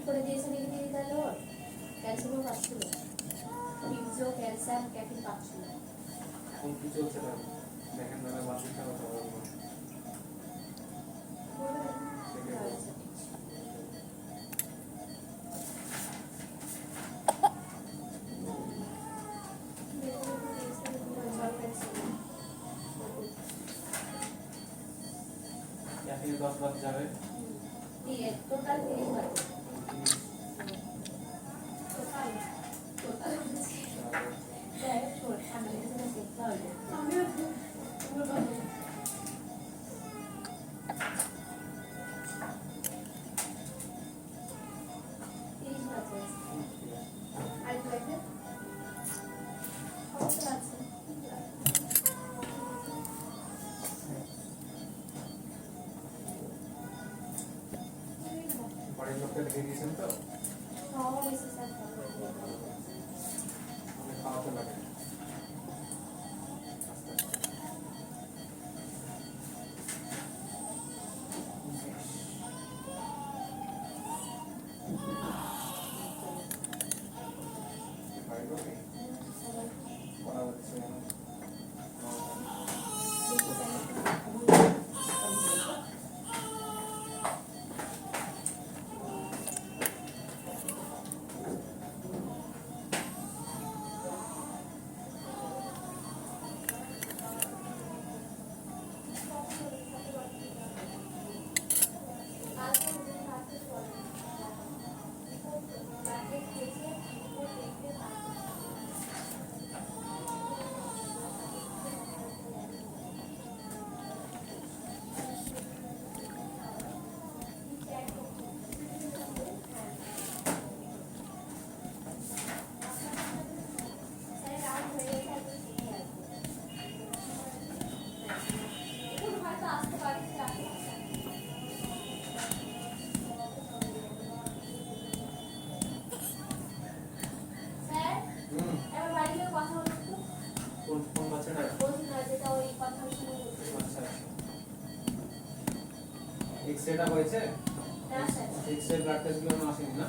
করে দিয়েছে লিখে দিয়ে তাহলে ওর ক্যালসিয়ামও পাচ্ছিল, পিজো ক্যালসিয়াম ক্যাফিন পাচ্ছিল। এখন কি চলছে তাহলে দেখেন দাদা বাকিটা কথা বলবো। ক্যাফিন 10 বাদ যাবে টোটাল 30 বার বাড়ির লোককে দেখে দিয়েছেন তো খাওয়াতে লাগে বাড়ির লোকে পড়া হচ্ছে কোন বাচ্চাটা আচ্ছা এক্সরেটা হয়েছে এক্সরে ব্লাড টেস্ট গুলো আসেনি না